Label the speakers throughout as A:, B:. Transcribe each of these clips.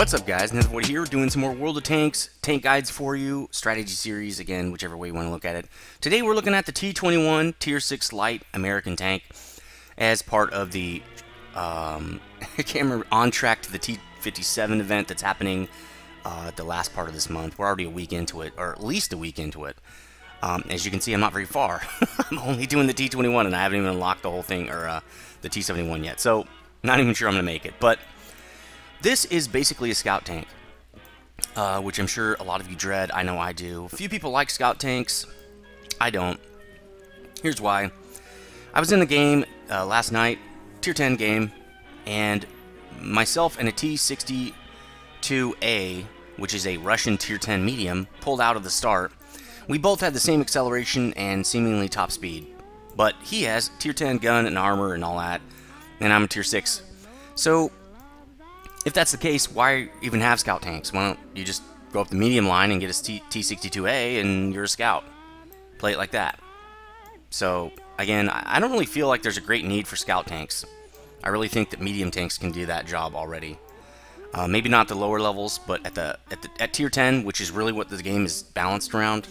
A: What's up, guys? nethervvoid here, doing some more World of Tanks tank guides for you, strategy series, again, whichever way you want to look at it. Today we're looking at the T21 Tier 6 Light American tank as part of the, I can't remember, on track to the T57 event that's happening the last part of this month. We're already a week into it, or at least a week into it. As you can see, I'm not very far. I'm only doing the T21 and I haven't even unlocked the whole thing, or the T71 yet, so not even sure I'm going to make it. But this is basically a scout tank, which I'm sure a lot of you dread. I know I do. A few people like scout tanks. I don't. Here's why. I was in the game last night, Tier 10 game, and myself and a T62A, which is a Russian Tier 10 medium, pulled out of the start. We both had the same acceleration and seemingly top speed, but he has Tier 10 gun and armor and all that, and I'm a Tier 6. So if that's the case, why even have scout tanks? Why don't you just go up the medium line and get a T62A and you're a scout? Play it like that. So, again, I don't really feel like there's a great need for scout tanks. I really think that medium tanks can do that job already. Maybe not the lower levels, but at Tier 10, which is really what the game is balanced around,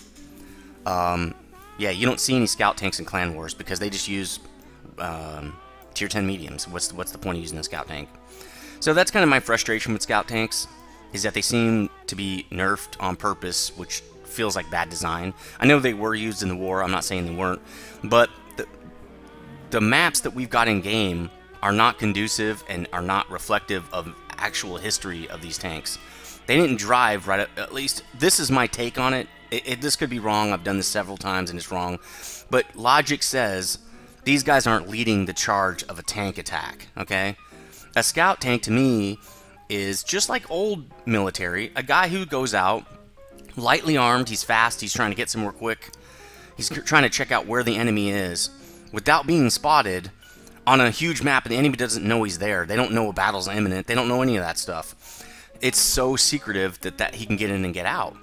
A: yeah, you don't see any scout tanks in Clan Wars because they just use Tier 10 mediums. What's the point of using a scout tank? So that's kind of my frustration with scout tanks, is that they seem to be nerfed on purpose, which feels like bad design. I know they were used in the war, I'm not saying they weren't, but the maps that we've got in game are not conducive and are not reflective of actual history of these tanks. They didn't drive right, at least this is my take on it. This could be wrong, I've done this several times and it's wrong, but logic says these guys aren't leading the charge of a tank attack, okay? A scout tank, to me, is just like old military. A guy who goes out, lightly armed, he's fast, he's trying to get somewhere quick. He's trying to check out where the enemy is without being spotted on a huge map, and the enemy doesn't know he's there. They don't know a battle's imminent. They don't know any of that stuff. It's so secretive that he can get in and get out.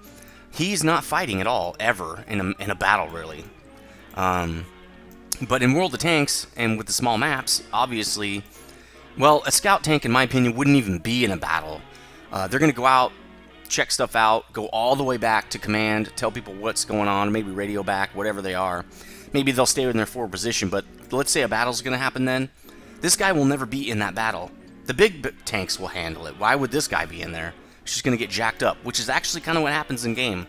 A: He's not fighting at all, ever, in a battle, really. But in World of Tanks, and with the small maps, obviously, well, a scout tank, in my opinion, wouldn't even be in a battle. They're going to go out, check stuff out, go all the way back to command, tell people what's going on, maybe radio back, whatever they are. Maybe they'll stay in their forward position, but let's say a battle's going to happen then. This guy will never be in that battle. The big tanks will handle it. Why would this guy be in there? He's just going to get jacked up, which is actually kind of what happens in game.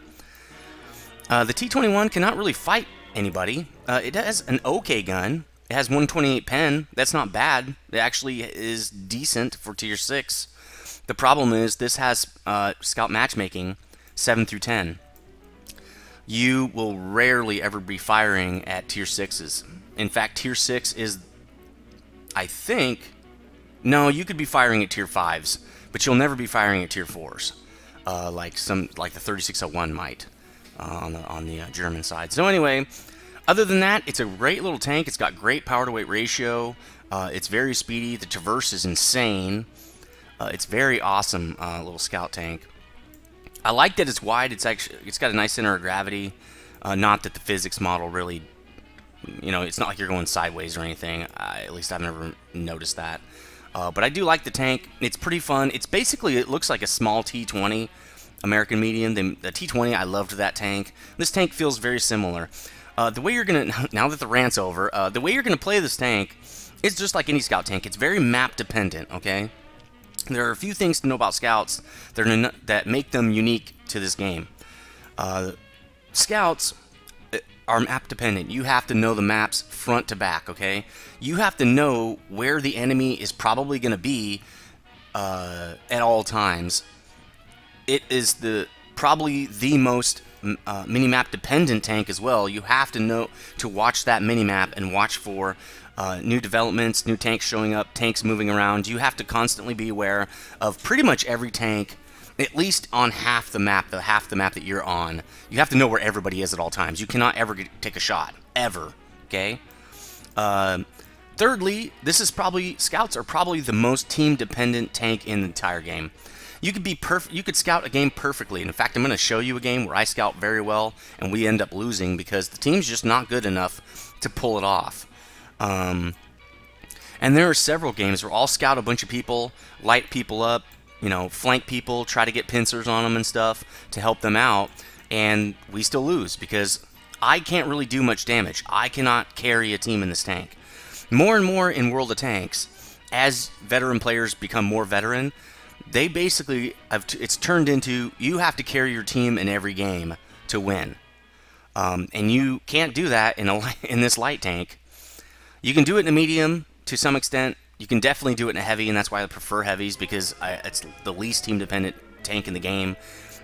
A: The T21 cannot really fight anybody. It has an okay gun. It has 128 pen. That's not bad. It actually is decent for Tier 6. The problem is this has scout matchmaking 7 through 10. You will rarely ever be firing at Tier 6s. In fact, Tier 6 is, I think, no, you could be firing at Tier 5s, but you'll never be firing at Tier 4s, like the 3601 might on the German side. So anyway, other than that, it's a great little tank. It's got great power to weight ratio. It's very speedy. The traverse is insane. It's very awesome little scout tank. I like that it's wide. It's got a nice center of gravity. Not that the physics model really, you know, it's not like you're going sideways or anything. At least I've never noticed that. But I do like the tank. It's pretty fun. It's basically, it looks like a small T20 American medium. The T20, I loved that tank. This tank feels very similar. The way you're going to, now that the rant's over, the way you're going to play this tank is just like any scout tank. It's very map dependent, okay? There are a few things to know about scouts that make them unique to this game. Scouts are map dependent. You have to know the maps front to back, okay? You have to know where the enemy is probably going to be at all times. It is probably the most minimap dependent tank as well. You have to know to watch that minimap and watch for new developments, new tanks showing up, tanks moving around. You have to constantly be aware of pretty much every tank, at least on half the map that you're on. You have to know where everybody is at all times. You cannot ever take a shot, ever, okay? Thirdly, scouts are probably the most team-dependent tank in the entire game. You could scout a game perfectly. In fact, I'm going to show you a game where I scout very well and we end up losing because the team's just not good enough to pull it off. And there are several games where I'll scout a bunch of people, light people up, flank people, try to get pincers on them and stuff to help them out, and we still lose because I can't really do much damage. I cannot carry a team in this tank. More and more in World of Tanks, as veteran players become more veteran, they basically it's turned into you have to carry your team in every game to win, and you can't do that in this light tank. You can do it in a medium to some extent. You can definitely do it in a heavy, and that's why I prefer heavies, because it's the least team-dependent tank in the game.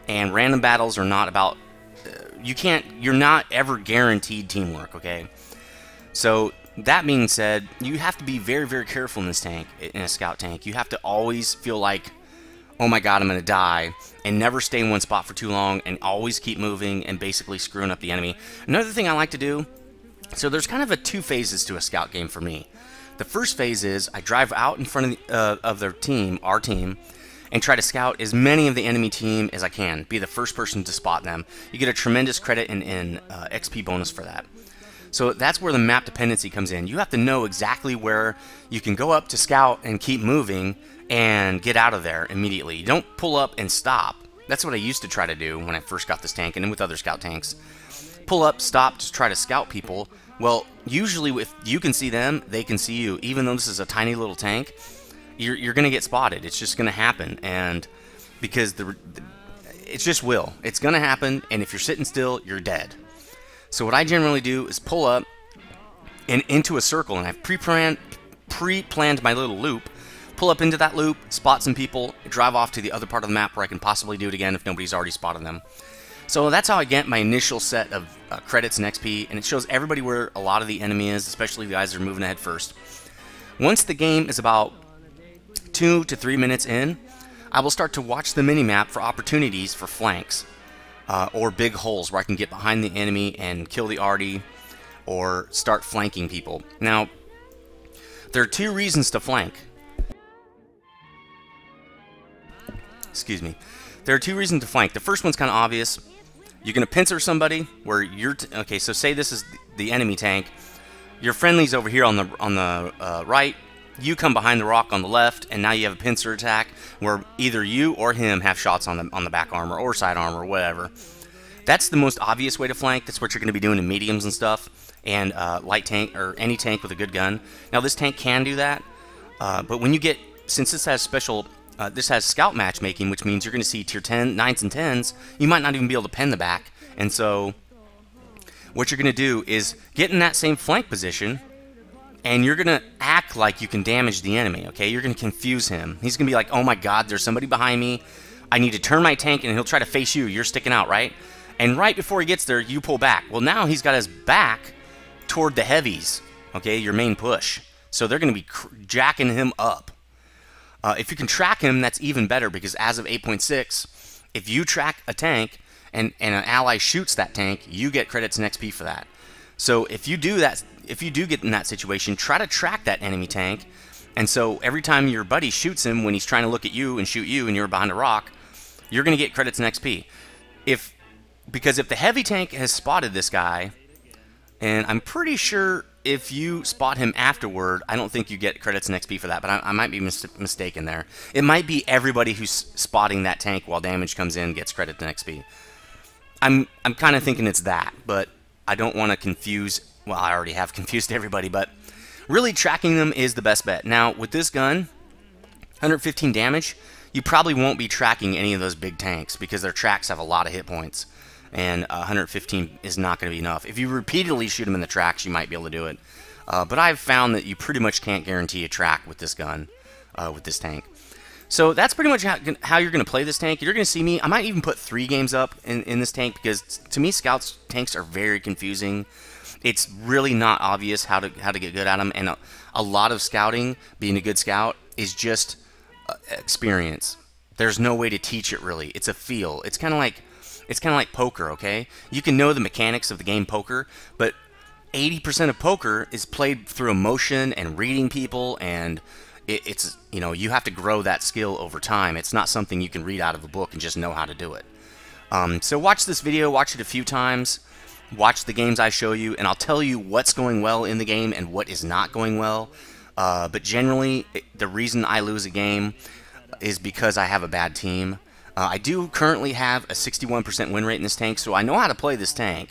A: And random battles are not about you're not ever guaranteed teamwork. Okay, so that being said, you have to be very, very careful in this tank, in a scout tank. You have to always feel like, oh my god, I'm going to die, and never stay in one spot for too long, and always keep moving and basically screwing up the enemy. Another thing I like to do, so there's kind of two phases to a scout game for me. The first phase is I drive out in front of their team, our team, and try to scout as many of the enemy team as I can. Be the first person to spot them. You get a tremendous credit and XP bonus for that. So that's where the map dependency comes in. You have to know exactly where you can go up to scout and keep moving and get out of there immediately. You don't pull up and stop. That's what I used to try to do when I first got this tank, and then with other scout tanks. Pull up, stop to try to scout people. Well, usually if you can see them, they can see you. Even though this is a tiny little tank, you're going to get spotted. It's just going to happen, and because it's just will. It's going to happen, and if you're sitting still, you're dead. So what I generally do is pull up and into a circle, and I've pre-planned my little loop. Pull up into that loop, spot some people, drive off to the other part of the map where I can possibly do it again if nobody's already spotted them. So that's how I get my initial set of credits and XP, and it shows everybody where a lot of the enemy is, especially the guys that are moving ahead first. Once the game is about 2 to 3 minutes in, I will start to watch the minimap for opportunities for flanks or big holes where I can get behind the enemy and kill the arty or start flanking people. Now, there are two reasons to flank. Excuse me. There are two reasons to flank. The first one's kind of obvious. You're going to pincer somebody where you're... okay, so say this is the enemy tank. Your friendly's over here on the right. You come behind the rock on the left, and now you have a pincer attack where either you or him have shots on the back armor or side armor or whatever. That's the most obvious way to flank. That's what you're going to be doing in mediums and stuff, and light tank or any tank with a good gun. Now this tank can do that, but when you get... since this has special... this has scout matchmaking, which means you're going to see tier 10, 9s and 10s. You might not even be able to pen the back. And so what you're going to do is get in that same flank position, and you're going to act like you can damage the enemy, okay? You're going to confuse him. He's going to be like, oh my god, there's somebody behind me. I need to turn my tank, and he'll try to face you. You're sticking out, right? And right before he gets there, you pull back. Well, now he's got his back toward the heavies, okay? Your main push. So they're going to be jacking him up. If you can track him, that's even better, because as of 8.6, if you track a tank and an ally shoots that tank, you get credits and XP for that. So if you do that, if you do get in that situation, try to track that enemy tank, and so every time your buddy shoots him when he's trying to look at you and shoot you and you're behind a rock, you're going to get credits and XP. Because if the heavy tank has spotted this guy, and I'm pretty sure if you spot him afterward, I don't think you get credits and XP for that, but I might be mistaken there. It might be everybody who's spotting that tank while damage comes in gets credit and XP. I'm kind of thinking it's that, but I don't want to confuse... well, I already have confused everybody, but really tracking them is the best bet. Now, with this gun, 115 damage, you probably won't be tracking any of those big tanks because their tracks have a lot of hit points. And 115 is not going to be enough. If you repeatedly shoot them in the tracks, you might be able to do it. But I've found that you pretty much can't guarantee a track with this gun, with this tank. So that's pretty much how you're going to play this tank. You're going to see me. I might even put 3 games up in this tank, because to me, scouts tanks are very confusing. It's really not obvious how to get good at them, and a lot of scouting, being a good scout, is just experience. There's no way to teach it really. It's a feel. It's kind of like poker, okay? You can know the mechanics of the game poker, but 80% of poker is played through emotion and reading people, and it's you have to grow that skill over time. It's not something you can read out of a book and just know how to do it. So watch this video, watch it a few times, watch the games I show you, and I'll tell you what's going well in the game and what is not going well. But generally, the reason I lose a game, is because I have a bad team. I do currently have a 61% win rate in this tank, so I know how to play this tank.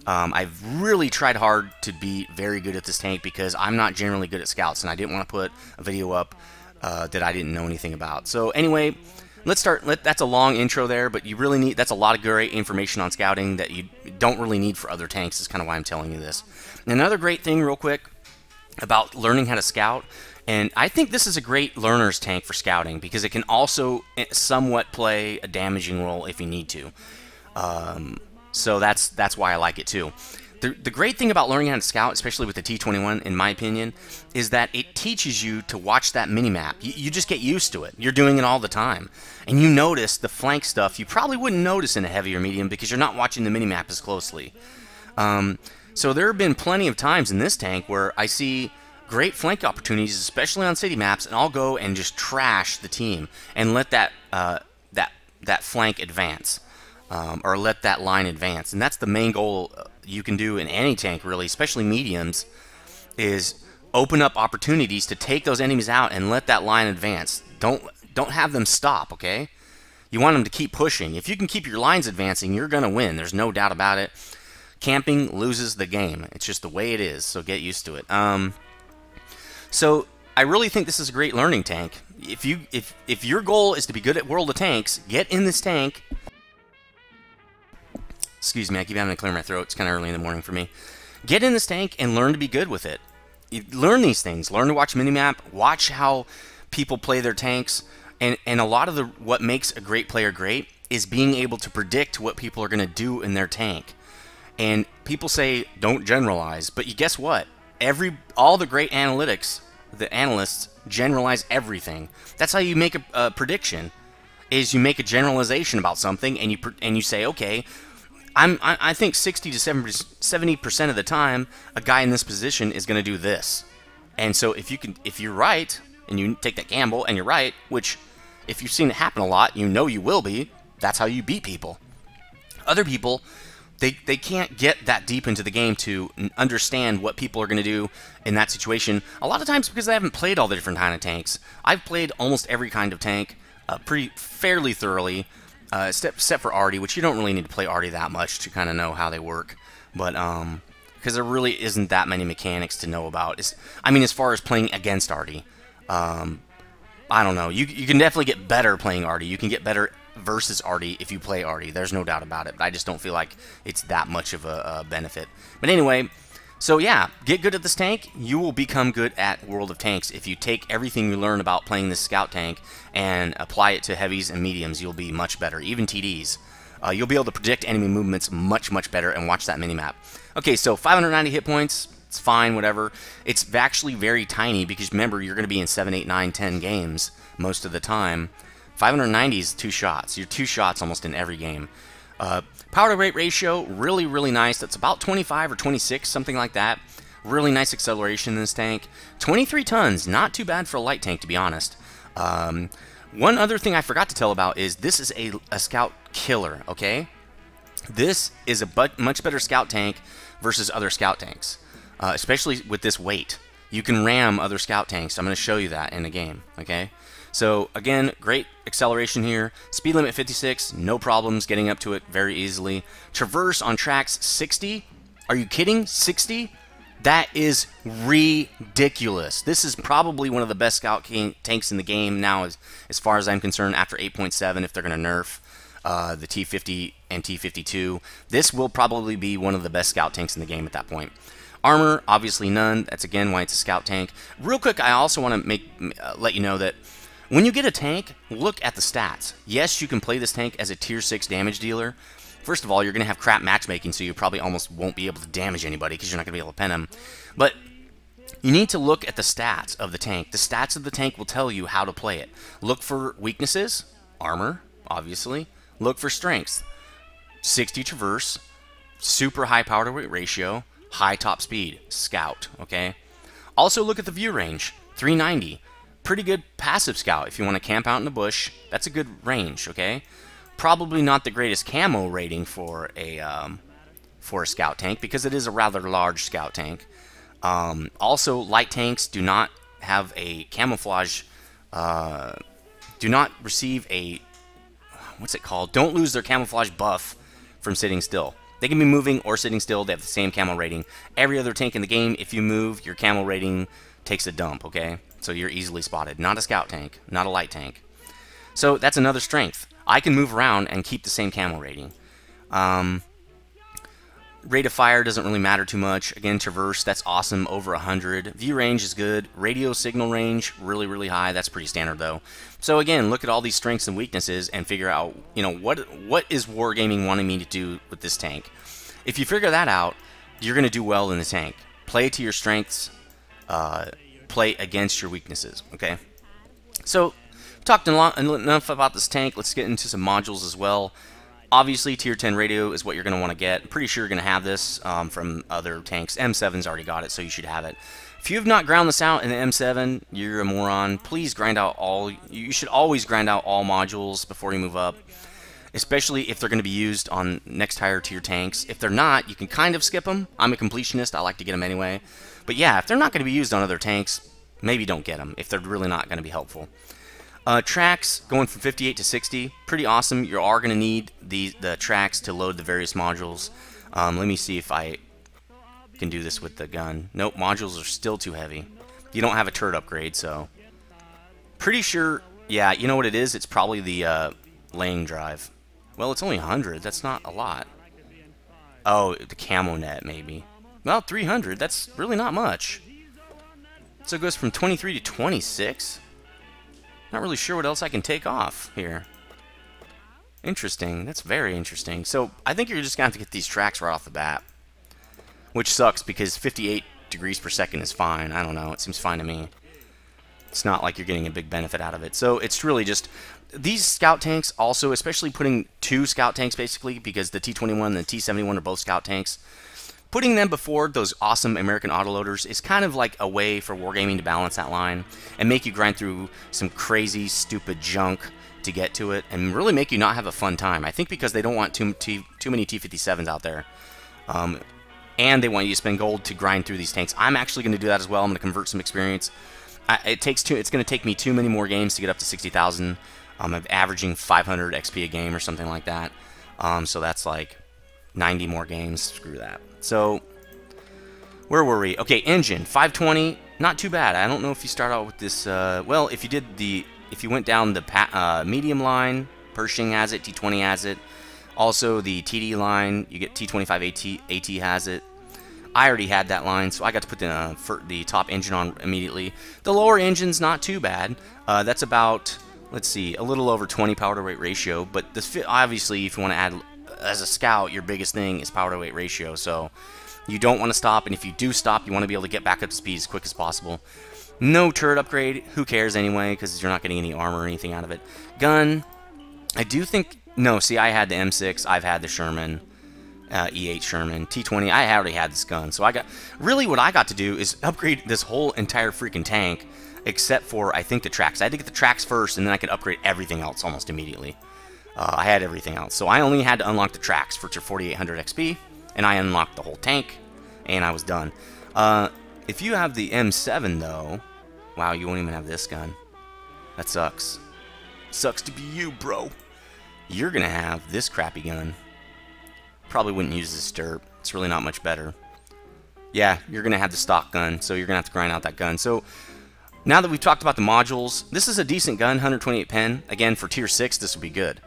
A: I've really tried hard to be very good at this tank because I'm not generally good at scouts, and I didn't want to put a video up that I didn't know anything about. So anyway, let's start. That's a long intro there, but you really need, that's a lot of great information on scouting that you don't really need for other tanks. Is kind of why I'm telling you this. And another great thing real quick about learning how to scout, and I think this is a great learner's tank for scouting because it can also somewhat play a damaging role if you need to. So that's why I like it too. The great thing about learning how to scout, especially with the T21, in my opinion, is that it teaches you to watch that minimap. You just get used to it. You're doing it all the time. And you notice the flank stuff you probably wouldn't notice in a heavy or medium because you're not watching the minimap as closely. So there have been plenty of times in this tank where I see great flank opportunities, especially on city maps, and I'll go and just trash the team and let that flank advance. Or let that line advance. And that's the main goal you can do in any tank, really, especially mediums, is open up opportunities to take those enemies out and let that line advance. Don't have them stop, okay? You want them to keep pushing. If you can keep your lines advancing, you're going to win. There's no doubt about it. Camping loses the game. It's just the way it is, so get used to it. So I really think this is a great learning tank. If your goal is to be good at World of Tanks, get in this tank. Excuse me, I keep having to clear my throat. It's kind of early in the morning for me. Get in this tank and learn to be good with it. You learn these things. Learn to watch minimap. Watch how people play their tanks. And a lot of what makes a great player great is being able to predict what people are going to do in their tank. And people say don't generalize, but guess what? All the great analytics, the analysts generalize everything. That's how you make a prediction. Is you make a generalization about something and you say, okay, I think 60 to 70% of the time, a guy in this position is going to do this. And so if you're right, and you take that gamble, and you're right, which if you've seen it happen a lot, you know you will be, that's how you beat people. Other people, they can't get that deep into the game to understand what people are going to do in that situation. A lot of times because they haven't played all the different kind of tanks. I've played almost every kind of tank fairly thoroughly. Except for Arty, which you don't really need to play Arty that much to kind of know how they work, but because there really isn't that many mechanics to know about. I mean, as far as playing against Arty, I don't know. You can definitely get better playing Arty. You can get better versus Arty if you play Arty. There's no doubt about it. But I just don't feel like it's that much of a benefit. But anyway, so yeah, get good at this tank. You will become good at World of Tanks. If you take everything you learn about playing this scout tank and apply it to heavies and mediums, you'll be much better. Even TDs. You'll be able to predict enemy movements much better and watch that minimap. Okay, so 590 hit points. It's fine, whatever. It's actually very tiny because remember, you're going to be in 7, 8, 9, 10 games most of the time. 590 is 2 shots. You're 2 shots almost in every game. Power to weight ratio, really nice. That's about 25 or 26, something like that. Really nice acceleration in this tank. 23 tons, not too bad for a light tank, to be honest. One other thing I forgot to tell about is this is a scout killer, okay? This is a much better scout tank versus other scout tanks, especially with this weight. You can ram other scout tanks. I'm going to show you that in the game, okay? So again, great acceleration here. Speed limit 56, no problems getting up to it very easily. Traverse on tracks 60. Are you kidding? 60? That is ridiculous. This is probably one of the best scout tanks in the game now, as far as I'm concerned, after 8.7 if they're going to nerf the T50 and T52. This will probably be one of the best scout tanks in the game at that point. Armor, obviously none. That's again why it's a scout tank. Real quick, I also want to let you know that when you get a tank, look at the stats. Yes, you can play this tank as a tier 6 damage dealer. First of all, you're going to have crap matchmaking, so you probably almost won't be able to damage anybody because you're not going to be able to pen them. But you need to look at the stats of the tank. The stats of the tank will tell you how to play it. Look for weaknesses, armor, obviously. Look for strengths, 60 traverse, super high power to weight ratio, high top speed, scout, okay? Also look at the view range, 390. Pretty good passive scout if you want to camp out in the bush. That's a good range, okay? Probably not the greatest camo rating for a scout tank because it is a rather large scout tank. Also, light tanks do not have a camouflage do not receive a, what's it called? Don't lose their camouflage buff from sitting still. They can be moving or sitting still. They have the same camo rating. Every other tank in the game, if you move, your camo rating takes a dump, okay? So you're easily spotted. Not a scout tank, not a light tank. So that's another strength. I can move around and keep the same camo rating. Rate of fire doesn't really matter too much. Again, traverse, that's awesome, over 100. View range is good. Radio signal range, really, really high. That's pretty standard, though. So again, look at all these strengths and weaknesses and figure out, you know, what is Wargaming wanting me to do with this tank. If you figure that out, you're going to do well in the tank. Play to your strengths, play against your weaknesses, okay? So, talked enough about this tank. Let's get into some modules as well. Obviously, Tier 10 radio is what you're going to want to get. I'm pretty sure you're going to have this from other tanks. M7's already got it, so you should have it. If you have not ground this out in the M7, you're a moron. Please grind out all. You should always grind out all modules before you move up, especially if they're going to be used on next higher tier tanks. If they're not, you can kind of skip them. I'm a completionist. I like to get them anyway. But yeah, if they're not going to be used on other tanks, maybe don't get them if they're really not going to be helpful. Tracks going from 58 to 60, pretty awesome. You are going to need the tracks to load the various modules. Let me see if I can do this with the gun. Nope, modules are still too heavy. You don't have a turret upgrade, so pretty sure. Yeah, you know what it is? It's probably the laying drive. Well, it's only 100. That's not a lot. Oh, the camo net maybe. Well, 300. That's really not much. So it goes from 23 to 26. Not really sure what else I can take off here. Interesting. That's very interesting. So I think you're just going to have to get these tracks right off the bat. Which sucks because 58 degrees per second is fine. I don't know. It seems fine to me. It's not like you're getting a big benefit out of it. So it's really just these scout tanks also, especially putting two scout tanks basically, because the T21 and the T71 are both scout tanks. Putting them before those awesome American autoloaders is kind of like a way for Wargaming to balance that line and make you grind through some crazy, stupid junk to get to it and really make you not have a fun time. I think because they don't want too many T57s out there. And they want you to spend gold to grind through these tanks. I'm actually going to do that as well. I'm going to convert some experience. It's going to take me too many more games to get up to 60,000. I'm averaging 500 XP a game or something like that. So that's like 90 more games. Screw that. So, where were we? Okay, engine 520, not too bad. I don't know if you start out with this. Well, if you went down the medium line, Pershing has it, T20 has it. Also, the TD line, you get T25 AT has it. I already had that line, so I got to put the top engine on immediately. The lower engine's not too bad. That's about, let's see, a little over 20 power to weight ratio. But this obviously, if you want to add as a scout, your biggest thing is power to weight ratio, so you don't want to stop, and if you do stop, you want to be able to get back up to speed as quick as possible. No turret upgrade, who cares anyway, because you're not getting any armor or anything out of it. Gun, I do think, no, see, I had the M6, I've had the Sherman, E8 Sherman, T20, I already had this gun, so really what I got to do is upgrade this whole entire freaking tank, except for, I think, the tracks. I had to get the tracks first, and then I could upgrade everything else almost immediately. I had everything else, so I only had to unlock the tracks for 4,800 XP, and I unlocked the whole tank, and I was done. If you have the M7, though, wow, you won't even have this gun. That sucks. Sucks to be you, bro. You're gonna have this crappy gun. Probably wouldn't use this derp. It's really not much better. Yeah, you're gonna have the stock gun, so you're gonna have to grind out that gun. So now that we've talked about the modules, this is a decent gun, 128 pen. Again, for tier 6, this would be good.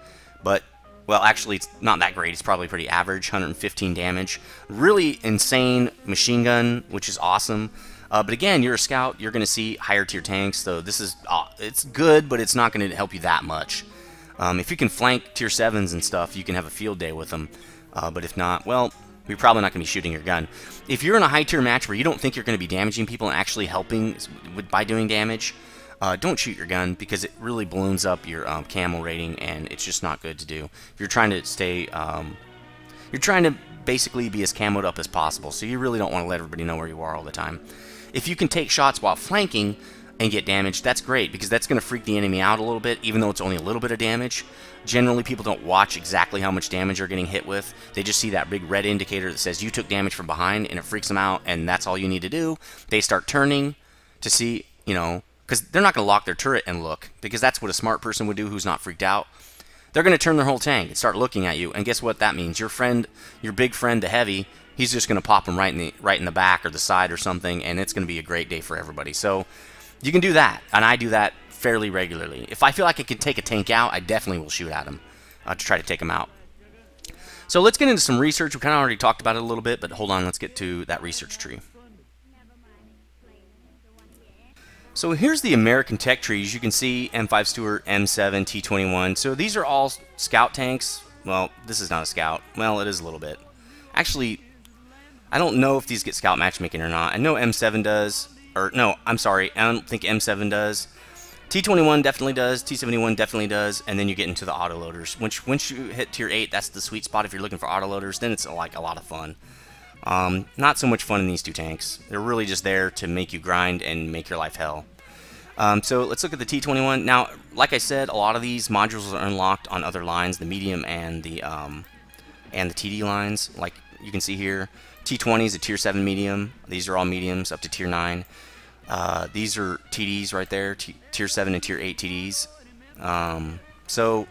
A: But, well, actually, it's not that great. It's probably pretty average, 115 damage. Really insane machine gun, which is awesome. But again, you're a scout. You're going to see higher tier tanks, so this is it's good, but it's not going to help you that much. If you can flank tier 7s and stuff, you can have a field day with them. But if not, well, you're probably not going to be shooting your gun. If you're in a high tier match where you don't think you're going to be damaging people and actually helping by doing damage, don't shoot your gun because it really balloons up your camo rating, and it's just not good to do. If you're trying to stay, you're trying to basically be as camoed up as possible, so you really don't want to let everybody know where you are all the time. If you can take shots while flanking and get damage, that's great, because that's going to freak the enemy out a little bit, even though it's only a little bit of damage. Generally, people don't watch exactly how much damage they're getting hit with. They just see that big red indicator that says you took damage from behind, and it freaks them out, and that's all you need to do. They start turning to see, you know, because they're not going to lock their turret and look, because that's what a smart person would do who's not freaked out. They're going to turn their whole tank and start looking at you, and guess what that means? Your friend, your big friend, the heavy, he's just going to pop them right in the back or the side or something, and it's going to be a great day for everybody. So you can do that, and I do that fairly regularly. If I feel like I can take a tank out, I definitely will shoot at him to try to take him out. So let's get into some research. We kind of already talked about it a little bit, but hold on, let's get to that research tree. So here's the American tech trees. You can see M5 Stuart, M7, T21. So these are all scout tanks. Well, this is not a scout. Well, it is a little bit. Actually, I don't know if these get scout matchmaking or not. I know M7 does. Or, no, I'm sorry. I don't think M7 does. T21 definitely does. T71 definitely does. And then you get into the autoloaders. Once you hit tier 8, that's the sweet spot if you're looking for autoloaders. Then it's like a lot of fun. Not so much fun in these two tanks. They're really just there to make you grind and make your life hell. So let's look at the T21. Now, like I said, a lot of these modules are unlocked on other lines, the medium and the TD lines. Like you can see here, T20 is a tier 7 medium. These are all mediums up to tier 9. These are TDs right there, tier 7 and tier 8 TDs. So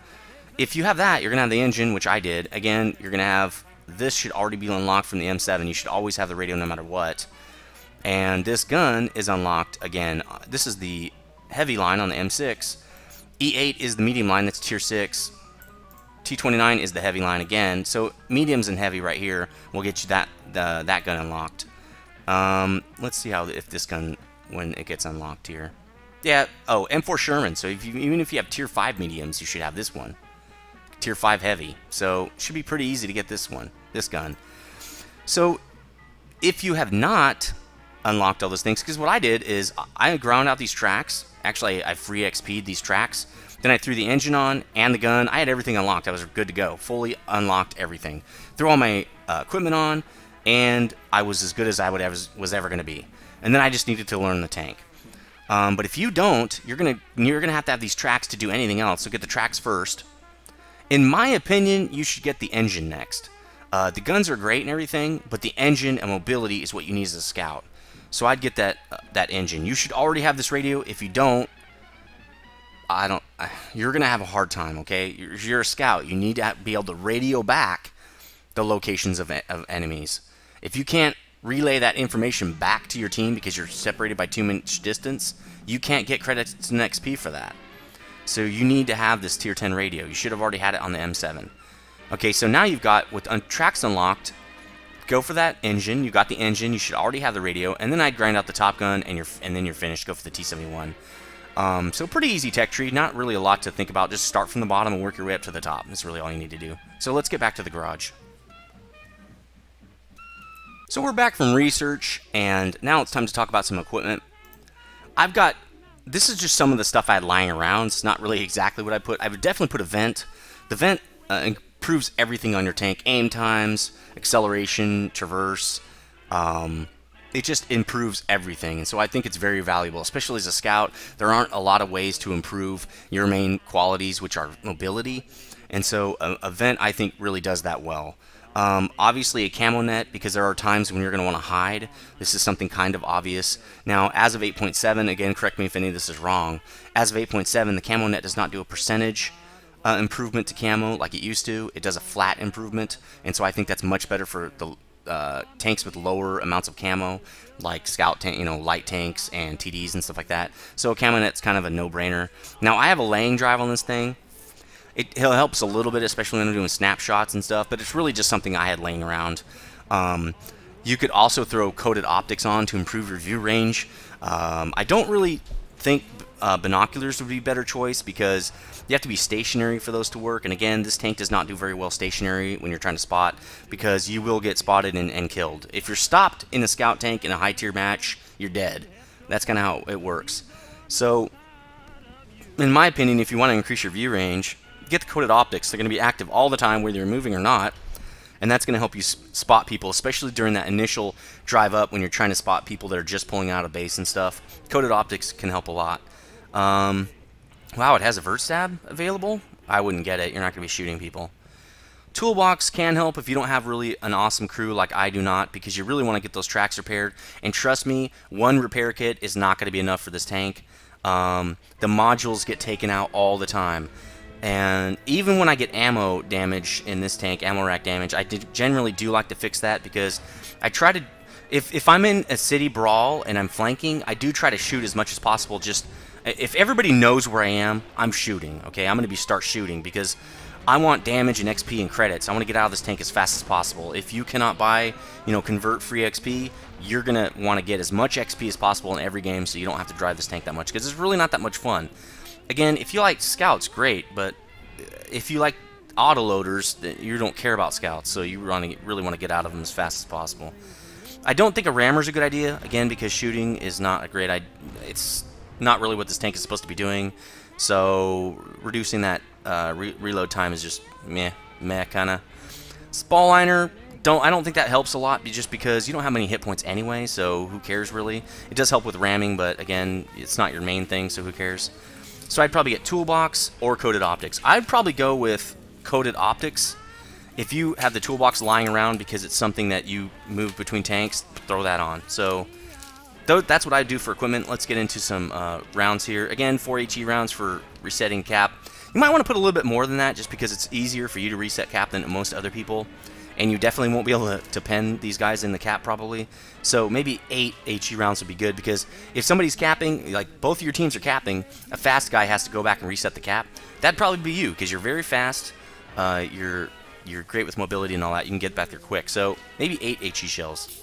A: if you have that, you're going to have the engine, which I did. Again, you're going to have, this should already be unlocked from the M7. You should always have the radio no matter what. And this gun is unlocked again. This is the heavy line on the M6. E8 is the medium line, that's tier 6. T29 is the heavy line again. So mediums and heavy right here will get you that gun unlocked. Let's see how if this gun, when it gets unlocked here. Yeah, oh, M4 Sherman. So even if you have tier 5 mediums, you should have this one. Tier 5 heavy. So it should be pretty easy to get this gun. So if you have not unlocked all those things, because what I did is I ground out these tracks. Actually, I free XP'd these tracks. Then I threw the engine on and the gun. I had everything unlocked. I was good to go. Fully unlocked everything. Threw all my equipment on, and I was as good as I was ever going to be. And then I just needed to learn the tank. But if you don't, you're gonna have to have these tracks to do anything else. So get the tracks first. In my opinion, you should get the engine next. The guns are great and everything, but the engine and mobility is what you need as a scout. So I'd get that engine. You should already have this radio. If you don't, you're gonna have a hard time. Okay, you're a scout. You need to be able to radio back the locations of enemies. If you can't relay that information back to your team because you're separated by too much distance, you can't get credits and XP for that. So you need to have this tier 10 radio. You should have already had it on the M7. Okay, so now you've got, with tracks unlocked, go for that engine. You got the engine. You should already have the radio. And then I'd grind out the top gun, and then you're finished. Go for the T71. So pretty easy tech tree. Not really a lot to think about. Just start from the bottom and work your way up to the top. That's really all you need to do. So let's get back to the garage. So we're back from research, and now it's time to talk about some equipment. This is just some of the stuff I had lying around. It's not really exactly what I put. I would definitely put a vent. The vent improves everything on your tank. Aim times, acceleration, traverse. It just improves everything, and so I think it's very valuable, especially as a scout. There aren't a lot of ways to improve your main qualities, which are mobility, and so a vent, I think, really does that well. Obviously a camo net, because there are times when you're going to want to hide. This is something kind of obvious. Now, as of 8.7, again, correct me if any of this is wrong, as of 8.7, the camo net does not do a percentage improvement to camo like it used to. It does a flat improvement, and so I think that's much better for the tanks with lower amounts of camo, like scout tank, light tanks and TDs and stuff like that. So a camo net's kind of a no-brainer. Now, I have a laying drive on this thing. It helps a little bit, especially when I'm doing snapshots and stuff, but it's really just something I had laying around. You could also throw coated optics on to improve your view range. I don't really think binoculars would be a better choice because you have to be stationary for those to work. And again, this tank does not do very well stationary when you're trying to spot, because you will get spotted and killed. If you're stopped in a scout tank in a high tier match, you're dead. That's kind of how it works. So, in my opinion, if you want to increase your view range, get the coated optics. They're going to be active all the time, whether you're moving or not, and that's going to help you spot people, especially during that initial drive up when you're trying to spot people that are just pulling out of base and stuff. Coated optics can help a lot. Wow, it has a vert stab available? I wouldn't get it. You're not going to be shooting people. Toolbox can help if you don't have really an awesome crew like I do not, because you really want to get those tracks repaired. And trust me, one repair kit is not going to be enough for this tank. The modules get taken out all the time. And even when I get ammo damage in this tank, ammo rack damage, I generally do like to fix that, because I try to, if I'm in a city brawl and I'm flanking, I do try to shoot as much as possible. Just if everybody knows where I am, I'm shooting. Okay, I'm going to start shooting, because I want damage and XP and credits. I want to get out of this tank as fast as possible. If you cannot buy, convert free XP, you're going to want to get as much XP as possible in every game, so you don't have to drive this tank that much, because it's really not that much fun. Again, if you like scouts, great, but if you like autoloaders, you don't care about scouts, so you really want to get out of them as fast as possible. I don't think a rammer's a good idea, again, because shooting is not a great idea. It's not really what this tank is supposed to be doing, so reducing that reload time is just meh kind of. Spall liner, I don't think that helps a lot, just because you don't have many hit points anyway, so who cares really? It does help with ramming, but again, it's not your main thing, so who cares? So I'd probably get toolbox or coated optics. I'd probably go with coated optics. If you have the toolbox lying around because it's something that you move between tanks, throw that on. So that's what I do for equipment. Let's get into some rounds here. Again, 4 HE rounds for resetting cap. You might want to put a little bit more than that, just because it's easier for you to reset cap than most other people. And you definitely won't be able to pen these guys in the cap probably. So maybe 8 HE rounds would be good, because if somebody's capping, like both of your teams are capping, a fast guy has to go back and reset the cap. That'd probably be you, because you're very fast, you're great with mobility and all that. You can get back there quick. So maybe 8 HE shells.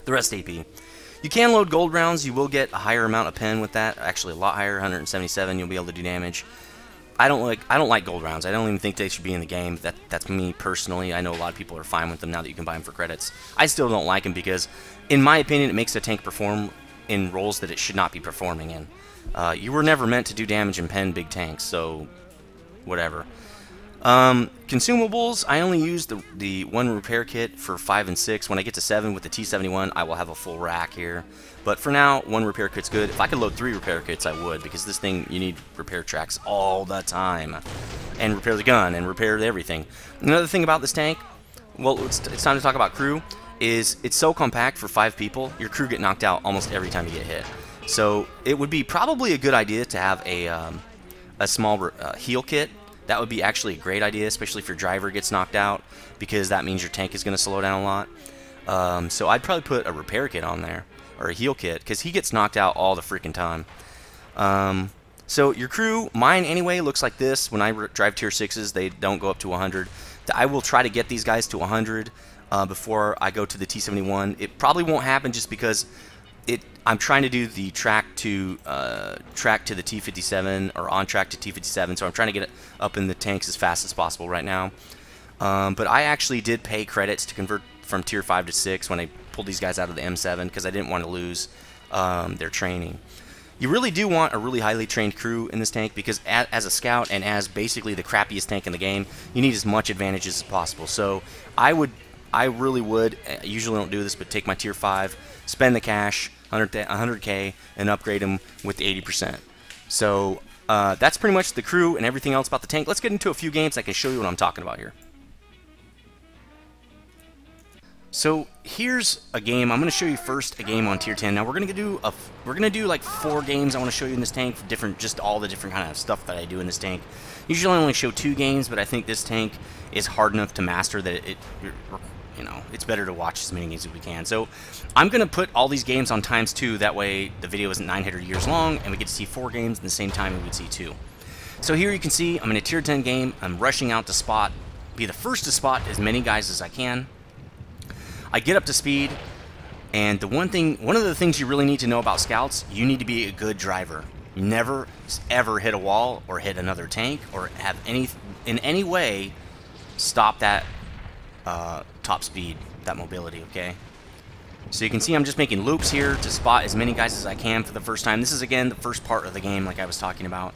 A: The rest AP. You can load gold rounds. You will get a higher amount of pen with that. Actually, a lot higher, 177. You'll be able to do damage. I don't like gold rounds. I don't even think they should be in the game. That's me personally. I know a lot of people are fine with them now that you can buy them for credits. I still don't like them, because, in my opinion, it makes the tank perform in roles that it should not be performing in. You were never meant to do damage and pen big tanks, so whatever. Consumables, I only use the 1 repair kit for 5 and 6. When I get to 7 with the T71, I will have a full rack here. But for now, 1 repair kit's good. If I could load 3 repair kits, I would, because this thing, you need repair tracks all the time. And repair the gun, and repair everything. Another thing about this tank, well, it's time to talk about crew, is it's so compact for 5 people, your crew get knocked out almost every time you get hit. So it would be probably a good idea to have a small heal kit. That would be actually a great idea, especially if your driver gets knocked out, because that means your tank is going to slow down a lot. So I'd probably put a repair kit on there, or a heal kit, because he gets knocked out all the freaking time. So your crew, mine anyway, looks like this. When I drive tier 6s, they don't go up to 100. I will try to get these guys to 100 before I go to the T71. It probably won't happen, just because I'm trying to do the track to the T57, or on track to T57, so I'm trying to get it up in the tanks as fast as possible right now. But I actually did pay credits to convert from tier 5 to 6 when I pulled these guys out of the M7, because I didn't want to lose their training. You really do want a really highly trained crew in this tank, because as a scout and as basically the crappiest tank in the game, you need as much advantages as possible. So I really would, I usually don't do this, but take my tier 5, spend the cash, 100K, and upgrade them with 80%. So that's pretty much the crew and everything else about the tank. Let's get into a few games I can show you what I'm talking about here. So here's a game. I'm going to show you first a game on tier 10. Now we're going to do like 4 games I want to show you in this tank, for just all the different kind of stuff that I do in this tank. Usually I only show 2 games, but I think this tank is hard enough to master that it's better to watch as many games as we can. So I'm going to put all these games on ×2, that way the video isn't 900 years long, and we get to see 4 games at the same time we would see 2. So here you can see I'm in a tier 10 game. I'm rushing out to spot, be the first to spot as many guys as I can. I get up to speed, and one of the things you really need to know about scouts, you need to be a good driver. You never ever hit a wall or hit another tank or have in any way stop that top speed, that mobility, okay? So you can see I'm just making loops here to spot as many guys as I can for the first time. This is, again, the first part of the game, like I was talking about,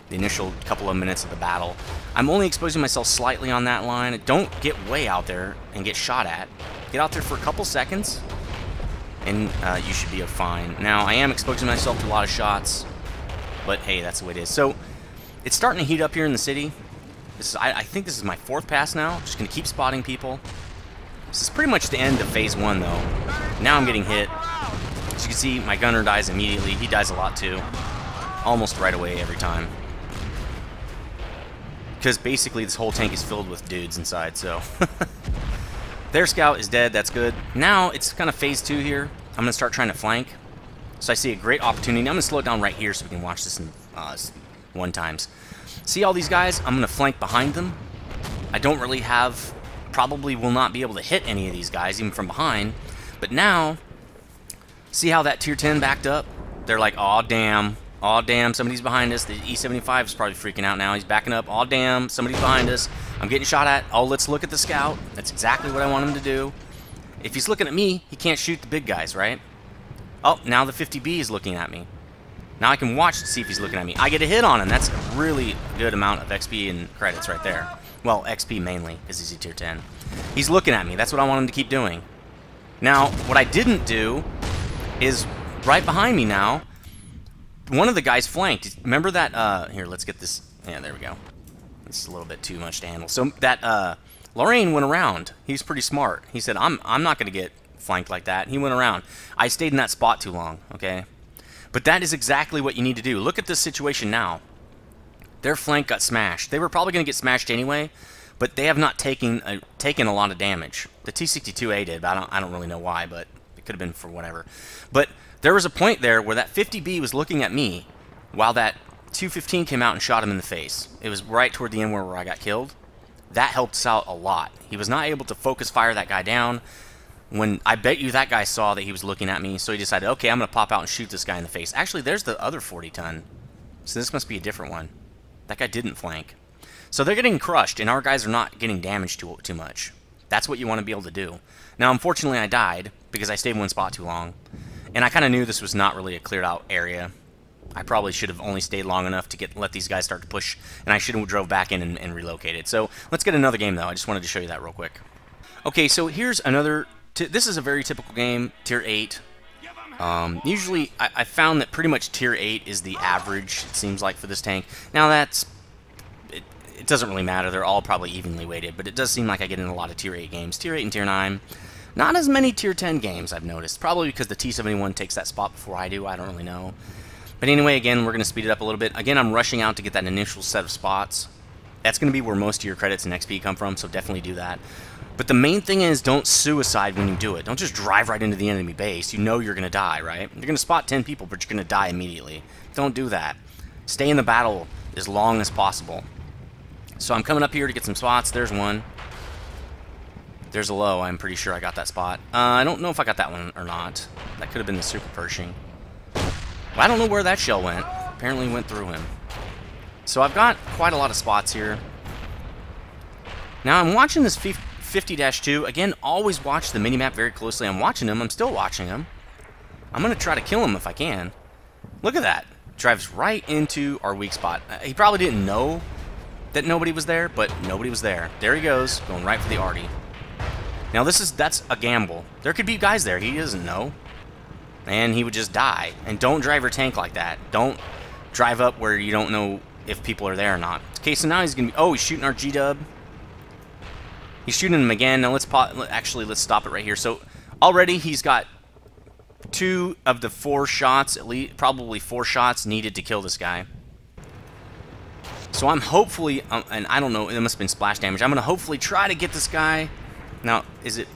A: the initial couple of minutes of the battle. I'm only exposing myself slightly on that line. Don't get way out there and get shot at. Get out there for a couple seconds, and you should be fine. Now, I am exposing myself to a lot of shots, but hey, that's the way it is. So it's starting to heat up here in the city. I think this is my 4th pass now. Just going to keep spotting people. This is pretty much the end of phase 1, though. Now I'm getting hit. As you can see, my gunner dies immediately. He dies a lot, too. almost right away every time. Because basically this whole tank is filled with dudes inside, so... Their scout is dead, that's good. Now, it's kind of phase 2 here. I'm going to start trying to flank. So I see a great opportunity. I'm going to slow it down right here so we can watch this in one times. See all these guys? I'm going to flank behind them. I don't really have... Probably will not be able to hit any of these guys, even from behind. But now, see how that tier 10 backed up? They're like, aw, damn. Aw, damn, somebody's behind us. The E75 is probably freaking out now. He's backing up. Aw, damn, somebody's behind us. I'm getting shot at. Oh, let's look at the scout. That's exactly what I want him to do. If he's looking at me, he can't shoot the big guys, right? Oh, now the 50B is looking at me. Now I can watch to see if he's looking at me. I get a hit on him. That's a really good amount of XP and credits right there. Well, XP mainly, because he's a tier 10. He's looking at me. That's what I want him to keep doing. Now, what I didn't do is right behind me now, one of the guys flanked. Remember that, here, let's get this, yeah, there we go. It's a little bit too much to handle. So that, Lorraine went around. He's pretty smart. He said, I'm not going to get flanked like that. He went around. I stayed in that spot too long, okay? But that is exactly what you need to do. Look at this situation now. Their flank got smashed. They were probably going to get smashed anyway, but they have not taken a lot of damage. The T62A did, but I don't really know why, but it could have been for whatever. But there was a point there where that 50B was looking at me while that 215 came out and shot him in the face. It was right toward the end where I got killed. That helped us out a lot. He was not able to focus fire that guy down. When I bet you that guy saw that he was looking at me, so he decided, okay, I'm going to pop out and shoot this guy in the face. Actually, there's the other 40-ton. So this must be a different one. That guy didn't flank. So they're getting crushed, and our guys are not getting damaged too much. That's what you want to be able to do. Now, unfortunately, I died because I stayed in one spot too long. And I kind of knew this was not really a cleared out area. I probably should have only stayed long enough to let these guys start to push, and I should have drove back in and relocated. So let's get another game, though. I just wanted to show you that real quick. Okay, so here's another... This is a very typical game, Tier 8. Usually, I found that pretty much Tier 8 is the average, it seems like, for this tank. Now, it doesn't really matter. They're all probably evenly weighted, but it does seem like I get in a lot of Tier 8 games. Tier 8 and Tier 9. Not as many Tier 10 games, I've noticed. Probably because the T71 takes that spot before I do. I don't really know. But anyway, again, we're going to speed it up a little bit. Again, I'm rushing out to get that initial set of spots. That's going to be where most of your credits and XP come from, so definitely do that. But the main thing is, don't suicide when you do it. Don't just drive right into the enemy base. You know you're going to die, right? You're going to spot 10 people, but you're going to die immediately. Don't do that. Stay in the battle as long as possible. So I'm coming up here to get some spots. There's one. There's a low. I'm pretty sure I got that spot. I don't know if I got that one or not. That could have been the Super Pershing. Well, I don't know where that shell went. Apparently went through him. So I've got quite a lot of spots here. Now I'm watching this 50-2. Again, always watch the minimap very closely. I'm watching him. I'm still watching him. I'm going to try to kill him if I can. Look at that. Drives right into our weak spot. He probably didn't know that nobody was there, but nobody was there. There he goes, going right for the arty. Now that's a gamble. There could be guys there. He doesn't know. And he would just die. And don't drive your tank like that. Don't drive up where you don't know if people are there or not. Okay, so now he's going to be... Oh, he's shooting our G-dub. He's shooting him again. Now let's stop it right here. So already he's got 2 of the 4 shots, at least probably 4 shots needed to kill this guy. So I'm hopefully, and I don't know, it must have been splash damage. I'm going to hopefully try to get this guy. Now, did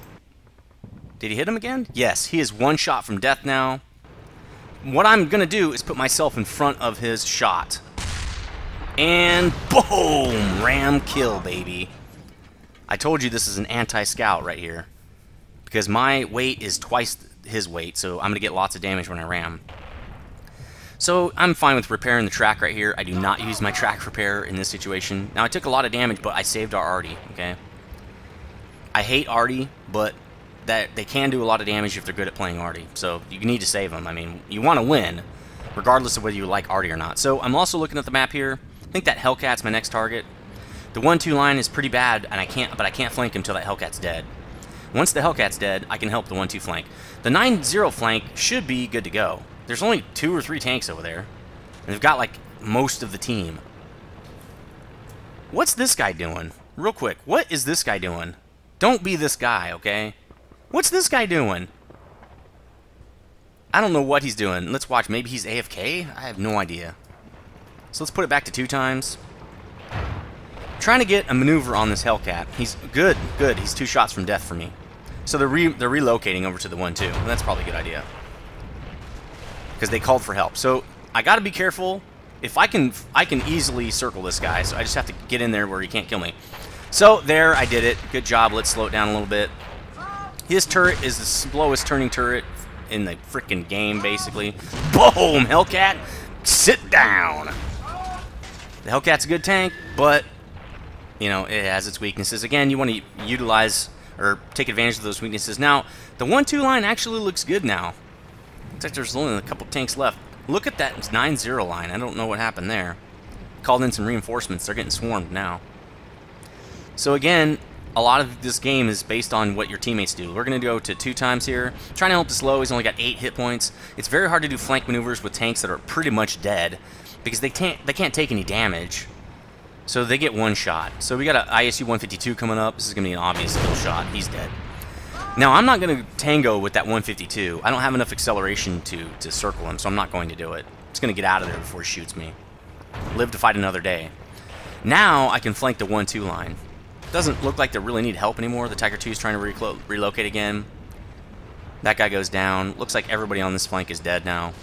A: he hit him again? Yes, he is 1 shot from death now. What I'm going to do is put myself in front of his shot. And boom! Ram kill, baby. I told you this is an anti-scout right here. Because my weight is twice his weight, so I'm going to get lots of damage when I ram. So I'm fine with repairing the track right here. I do not use my track repair in this situation. Now I took a lot of damage, but I saved our arty, okay? I hate arty, but that they can do a lot of damage if they're good at playing arty. So you need to save them. I mean, you want to win, regardless of whether you like arty or not. So I'm also looking at the map here. I think that Hellcat's my next target. The 1-2 line is pretty bad, and I can't flank him until that Hellcat's dead. Once the Hellcat's dead, I can help the 1-2 flank. The 9-0 flank should be good to go. There's only 2 or 3 tanks over there. And they've got, like, most of the team. What's this guy doing? Real quick, what is this guy doing? Don't be this guy, okay? What's this guy doing? I don't know what he's doing. Let's watch. Maybe he's AFK? I have no idea. So let's put it back to 2 times. Trying to get a maneuver on this Hellcat. He's good. He's 2 shots from death for me. So they're relocating over to the 1-2. Well, that's probably a good idea, because they called for help. So I got to be careful. If I can easily circle this guy. So I just have to get in there where he can't kill me. So there, I did it. Good job. Let's slow it down a little bit. His turret is the slowest turning turret in the freaking game, basically. Boom! Hellcat, sit down. The Hellcat's a good tank, but you know, it has its weaknesses. Again, you want to utilize or take advantage of those weaknesses. Now, the 1-2 line actually looks good now. Looks like there's only a couple tanks left. Look at that 9-0 line. I don't know what happened there. Called in some reinforcements. They're getting swarmed now. So again, a lot of this game is based on what your teammates do. We're going to go to 2 times here. Trying to help this low. He's only got 8 hit points. It's very hard to do flank maneuvers with tanks that are pretty much dead, because they can't take any damage. So they get 1 shot. So we got an ISU 152 coming up. This is going to be an obvious kill shot. He's dead. Now, I'm not going to tango with that 152. I don't have enough acceleration to circle him, so I'm not going to do it. It's going to get out of there before he shoots me. Live to fight another day. Now, I can flank the 1-2 line. Doesn't look like they really need help anymore. The Tiger 2 is trying to relocate again. That guy goes down. Looks like everybody on this flank is dead now.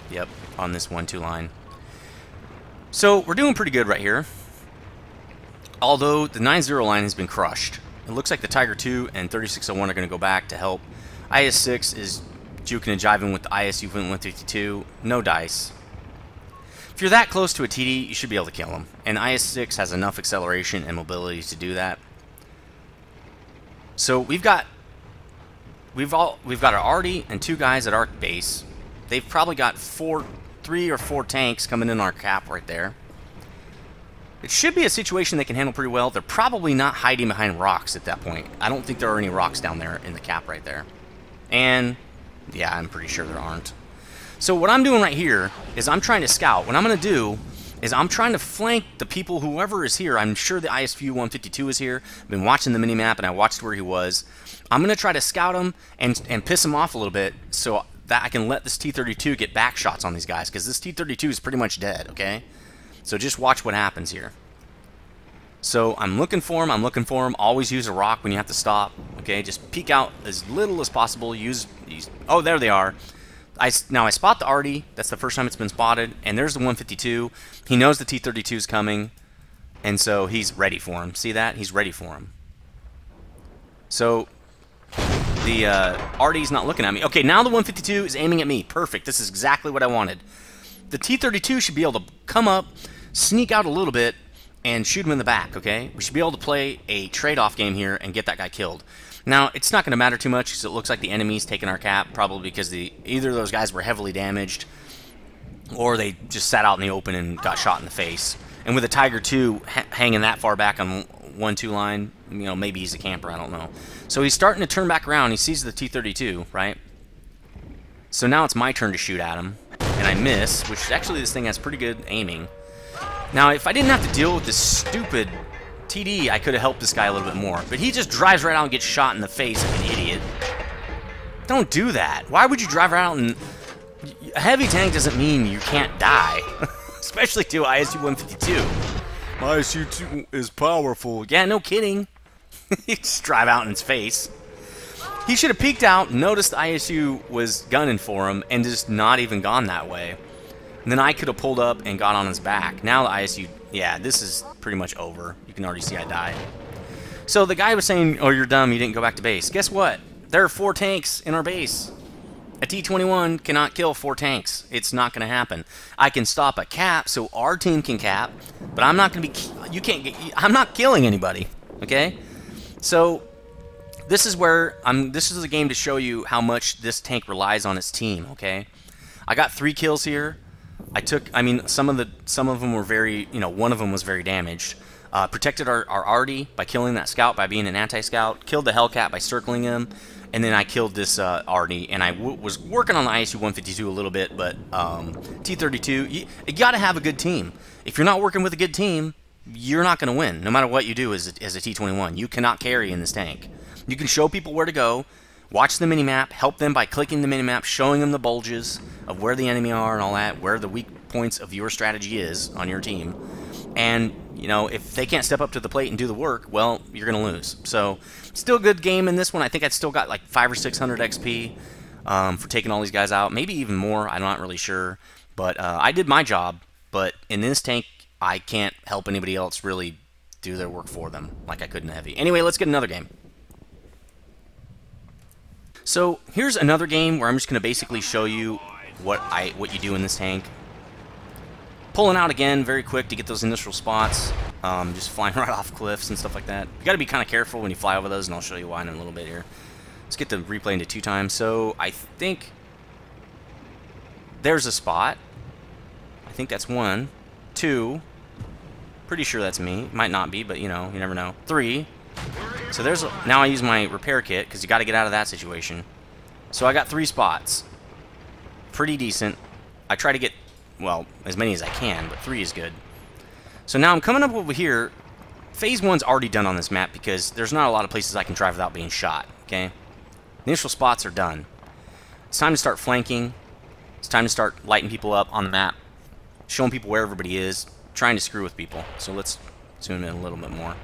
A: Yep, on this 1-2 line. So, we're doing pretty good right here. Although, the 9-0 line has been crushed. It looks like the Tiger 2 and 3601 are going to go back to help. IS-6 is juking and jiving with the ISU 152. No dice. If you're that close to a TD, you should be able to kill him. And IS-6 has enough acceleration and mobility to do that. So we've got our Artie and 2 guys at our base. They've probably got 3 or 4 tanks coming in our cap right there. It should be a situation they can handle pretty well. They're probably not hiding behind rocks at that point. I don't think there are any rocks down there in the cap right there. And, yeah, I'm pretty sure there aren't. So what I'm doing right here is I'm trying to scout. What I'm going to do is I'm trying to flank the people, whoever is here. I'm sure the ISU 152 is here. I've been watching the minimap, and I watched where he was. I'm going to try to scout him and piss him off a little bit so that I can let this T32 get back shots on these guys, because this T32 is pretty much dead, okay? So just watch what happens here. So I'm looking for him. Always use a rock when you have to stop. Okay, just peek out as little as possible. Oh, there they are. Now I spot the Artie. That's the first time it's been spotted. And there's the 152. He knows the T32 is coming, and so he's ready for him. See that? He's ready for him. So the Artie's not looking at me. Okay, now the 152 is aiming at me. Perfect. This is exactly what I wanted. The T32 should be able to come up, sneak out a little bit, and shoot him in the back, okay? We should be able to play a trade-off game here and get that guy killed. Now, it's not going to matter too much because it looks like the enemy's taking our cap, probably because either of those guys were heavily damaged or they just sat out in the open and got shot in the face. And with a Tiger 2 hanging that far back on 1-2 line, you know, maybe he's a camper, I don't know. So he's starting to turn back around. He sees the T32, right? So now it's my turn to shoot at him. And I miss, which actually this thing has pretty good aiming. Now, if I didn't have to deal with this stupid TD, I could have helped this guy a little bit more. But he just drives right out and gets shot in the face like an idiot. Don't do that. Why would you drive right out and... A heavy tank doesn't mean you can't die. Especially to ISU 152. ISU 2 is powerful. Yeah, no kidding. You just drive out in its face. He should have peeked out, noticed ISU was gunning for him, and just not even gone that way. And then I could have pulled up and got on his back. Now the ISU, yeah, this is pretty much over. You can already see I died. So the guy was saying, oh, you're dumb, you didn't go back to base. Guess what? There are 4 tanks in our base. A T21 cannot kill 4 tanks. It's not going to happen. I can stop a cap so our team can cap, but I'm not going to be, I'm not killing anybody, okay? So this is where this is a game to show you how much this tank relies on its team, okay? I got 3 kills here. I mean, some of them were very, you know, one of them was very damaged. Protected our Artie by killing that scout by being an anti-scout. Killed the Hellcat by circling him. And then I killed this Artie. And I was working on the ISU 152 a little bit, but T32, you got to have a good team. If you're not working with a good team, you're not going to win, no matter what you do as a T21. You cannot carry in this tank. You can show people where to go, Watch the minimap, help them by clicking the minimap, showing them the bulges of where the enemy are and all that, where the weak points of your strategy is on your team. And, you know, if they can't step up to the plate and do the work, well, you're going to lose. So, still a good game in this one. I think I still got like 500 or 600 XP for taking all these guys out. Maybe even more, I'm not really sure. But I did my job. But in this tank, I can't help anybody else really do their work for them like I could in the heavy. Anyway, let's get another game. So here's another game where I'm just going to basically show you what you do in this tank. Pulling out again very quick to get those initial spots. Just flying right off cliffs and stuff like that. You got to be kind of careful when you fly over those, and I'll show you why in a little bit here. Let's get the replay into 2 times. So I think there's a spot. I think that's 1, 2. Pretty sure that's me. Might not be, but you know, you never know. 3. So there's now I use my repair kit because you got to get out of that situation. So I got 3 spots. Pretty decent. I try to get, well, as many as I can, but 3 is good. So now I'm coming up over here. Phase 1's already done on this map because there's not a lot of places I can drive without being shot. Okay, the initial spots are done. It's time to start flanking. It's time to start lighting people up on the map, showing people where everybody is, trying to screw with people. So let's zoom in a little bit more.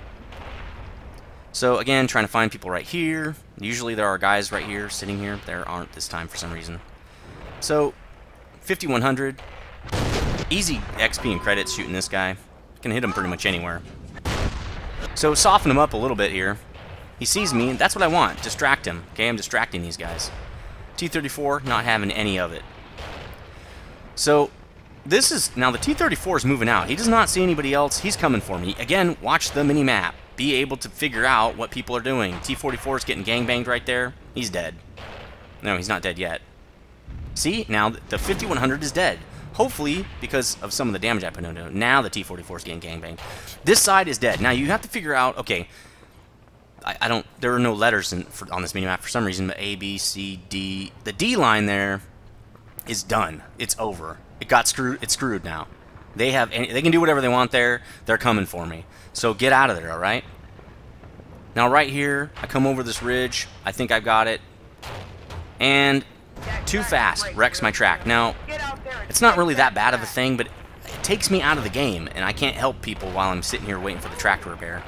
A: So again, trying to find people right here. Usually there are guys right here, sitting here. There aren't this time for some reason. So, 5100. Easy XP and credits shooting this guy. Can hit him pretty much anywhere. So soften him up a little bit here. He sees me, and that's what I want. Distract him. Okay, I'm distracting these guys. T34, not having any of it. So, this is, now the T34 is moving out. He does not see anybody else. He's coming for me. Again, watch the mini-map. Be able to figure out what people are doing. T44 is getting gangbanged right there. He's dead. No, he's not dead yet. See, now the 5100 is dead. Hopefully, because of some of the damage I put into it. Now the T44 is getting gangbanged. This side is dead. Now you have to figure out, okay, I don't, there are no letters on this minimap for some reason, but A, B, C, D. The D line there is done. It's over. It got screwed. It's screwed now. They can do whatever they want there. They're coming for me. So get out of there, all right? Now right here, I come over this ridge. I think I've got it. And too fast wrecks my track. Now, it's not really that bad of a thing, but it takes me out of the game, and I can't help people while I'm sitting here waiting for the track to repair.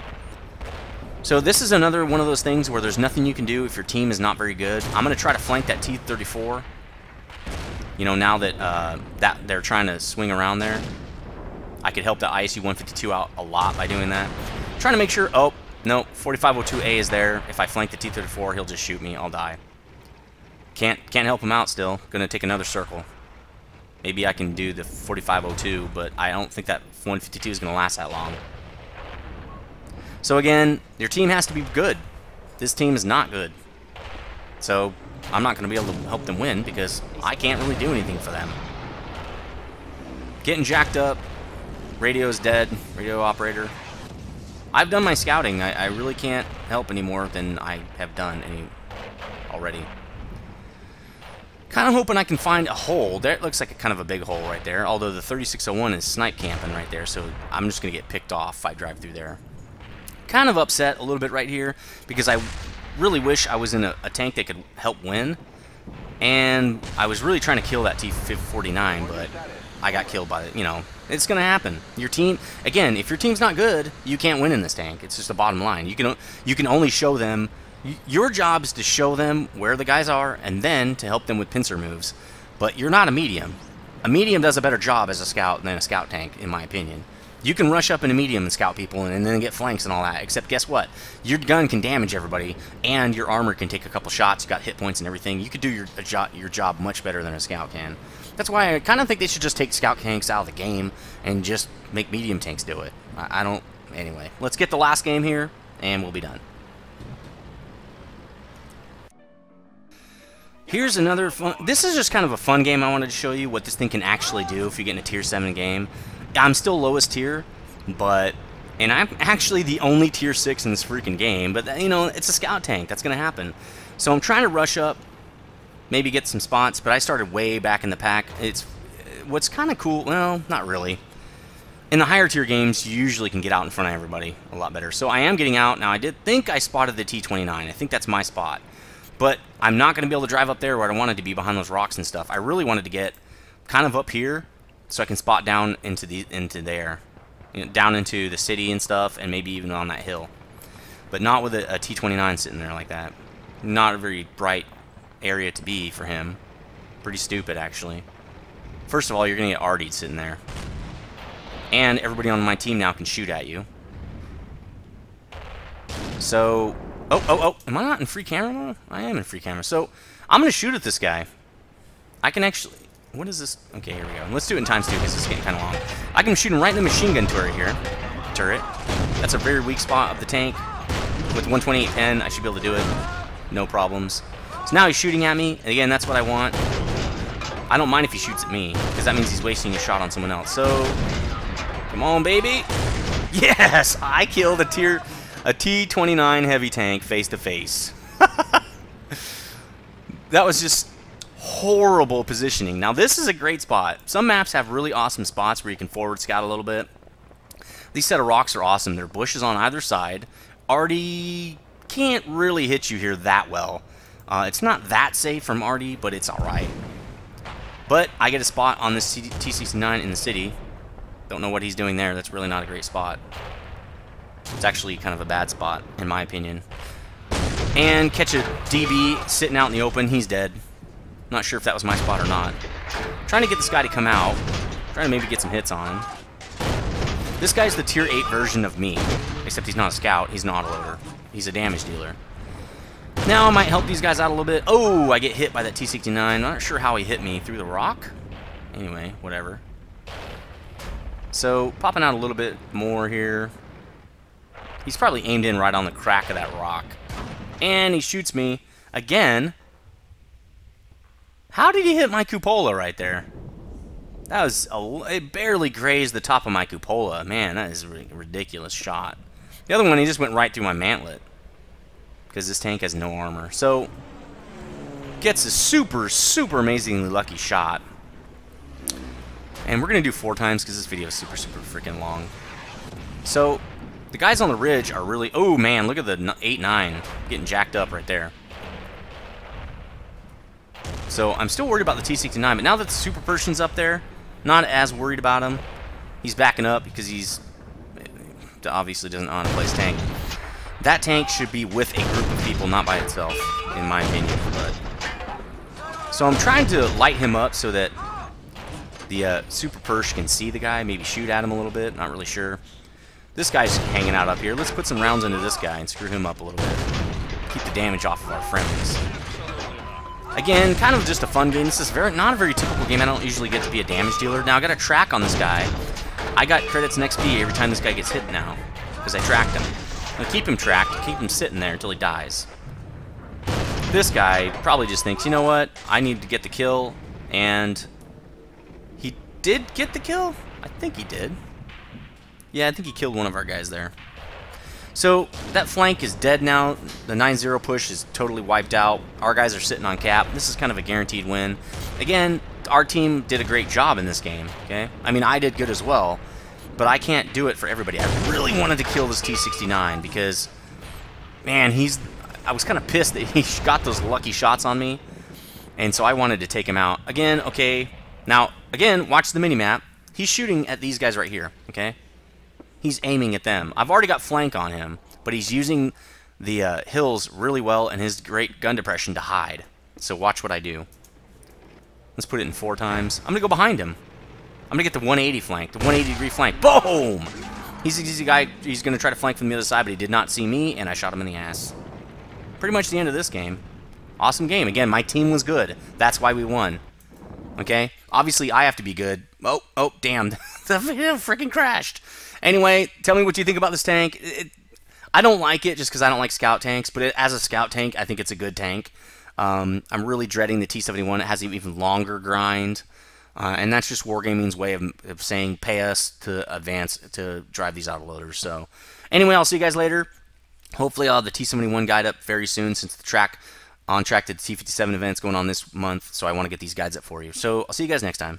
A: So this is another one of those things where there's nothing you can do if your team is not very good. I'm going to try to flank that T34. You know, now that that they're trying to swing around there. I could help the ISU 152 out a lot by doing that. Trying to make sure, oh, no, 4502A is there. If I flank the T34, he'll just shoot me. I'll die. Can't help him out still. Gonna take another circle. Maybe I can do the 4502, but I don't think that 152 is gonna last that long. So again, your team has to be good. This team is not good. So I'm not gonna be able to help them win because I can't really do anything for them. Getting jacked up. Radio's dead. Radio operator. I've done my scouting. I really can't help any more than I have done already. Kind of hoping I can find a hole. There looks like kind of a big hole right there. Although the 3601 is snipe camping right there, so I'm just going to get picked off if I drive through there. Kind of upset a little bit right here because I really wish I was in a tank that could help win. And I was really trying to kill that T49, but I got killed by it. You know, it's going to happen. Your team, again, if your team's not good, you can't win in this tank. It's just the bottom line. You can only show them. Your job is to show them where the guys are and then to help them with pincer moves. But you're not a medium. A medium does a better job as a scout than a scout tank, in my opinion. You can rush up in a medium and scout people and then get flanks and all that, except guess what? Your gun can damage everybody, and your armor can take a couple shots. You got hit points and everything. You could do your job much better than a scout can. That's why I kind of think they should just take scout tanks out of the game and just make medium tanks do it. I don't... Anyway, let's get the last game here, and we'll be done. Here's another fun... This is just kind of a fun game I wanted to show you what this thing can actually do if you get in a Tier 7 game. I'm still lowest tier, but... And I'm actually the only Tier 6 in this freaking game, but, you know, it's a scout tank. That's going to happen. So I'm trying to rush up, maybe get some spots, but I started way back in the pack. It's... What's kind of cool... Well, not really. In the higher tier games, you usually can get out in front of everybody a lot better. So I am getting out. Now, I did think I spotted the T21. I think that's my spot. But I'm not going to be able to drive up there where I wanted to be behind those rocks and stuff. I really wanted to get kind of up here so I can spot down into there. You know, down into the city and stuff, and maybe even on that hill. But not with a T21 sitting there like that. Not a very bright area to be for him. Pretty stupid, actually. First of all, you're going to get RD'd sitting there. And everybody on my team now can shoot at you. So, oh, am I not in free camera mode? I am in free camera. So, I'm going to shoot at this guy. I can actually, what is this? Okay, here we go. Let's do it in times 2 because this is getting kind of long. I can shoot him right in the machine gun turret here. That's a very weak spot of the tank. With 128.10, I should be able to do it. No problems. So now he's shooting at me. And again, that's what I want. I don't mind if he shoots at me, because that means he's wasting a shot on someone else. So, come on, baby. Yes! I killed a T21 heavy tank face to face. That was just horrible positioning. Now, this is a great spot. Some maps have really awesome spots where you can forward scout a little bit. These set of rocks are awesome. There are bushes on either side. Arty can't really hit you here that well. It's not that safe from Arty, but it's alright. But I get a spot on this T59 in the city. Don't know what he's doing there. That's really not a great spot. It's actually kind of a bad spot, in my opinion. And catch a DB sitting out in the open. He's dead. Not sure if that was my spot or not. Trying to get this guy to come out. Trying to maybe get some hits on him. This guy's the tier 8 version of me. Except he's not a scout. He's an autoloader. He's a damage dealer. Now I might help these guys out a little bit. Oh, I get hit by that T69. Not sure how he hit me. Through the rock? Anyway, whatever. So, popping out a little bit more here. He's probably aimed in right on the crack of that rock. And he shoots me again. How did he hit my cupola right there? That was it barely grazed the top of my cupola. Man, that is a ridiculous shot. The other one, he just went right through my mantlet. Because this tank has no armor. So, gets a super, super amazingly lucky shot. And we're going to do 4 times because this video is super, super freaking long. So, the guys on the ridge are really... Oh, man, look at the 8-9 getting jacked up right there. So, I'm still worried about the T69, but now that the Super Persian's up there, not as worried about him. He's backing up because he's... obviously doesn't know how to play his tank. That tank should be with a group of people, not by itself, in my opinion. But so I'm trying to light him up so that the Super Persh can see the guy, maybe shoot at him a little bit, not really sure. This guy's hanging out up here. Let's put some rounds into this guy and screw him up a little bit. Keep the damage off of our friendlies. Again, kind of just a fun game. This is not a very typical game. I don't usually get to be a damage dealer. Now, I got a track on this guy. I got credits and XP every time this guy gets hit now, because I tracked him. I'll keep him tracked, keep him sitting there until he dies. This guy probably just thinks, you know what, I need to get the kill, and he did get the kill? I think he did. Yeah, I think he killed one of our guys there. So, that flank is dead now. The 9-0 push is totally wiped out. Our guys are sitting on cap. This is kind of a guaranteed win. Again, our team did a great job in this game, okay? I mean, I did good as well, but I can't do it for everybody. I really wanted to kill this T69 because, man, I was kind of pissed that he got those lucky shots on me, and so I wanted to take him out. Again, okay, now, again, watch the mini-map. He's shooting at these guys right here, okay? He's aiming at them. I've already got flank on him, but he's using the hills really well and his great gun depression to hide. So watch what I do. Let's put it in 4 times. I'm going to go behind him. I'm going to get the 180 flank, the 180-degree flank. Boom! He's an easy guy. He's going to try to flank from the other side, but he did not see me, and I shot him in the ass. Pretty much the end of this game. Awesome game. Again, my team was good. That's why we won. Okay? Obviously, I have to be good. Oh, damn. The video freaking crashed. Anyway, tell me what you think about this tank. I don't like it just because I don't like scout tanks, but as a scout tank, I think it's a good tank. I'm really dreading the T71. It has an even longer grind, and that's just Wargaming's way of saying pay us to advance to drive these autoloaders. So, anyway, I'll see you guys later. Hopefully, I'll have the T71 guide up very soon since the on track to the T57 event's going on this month, so I want to get these guides up for you. So, I'll see you guys next time.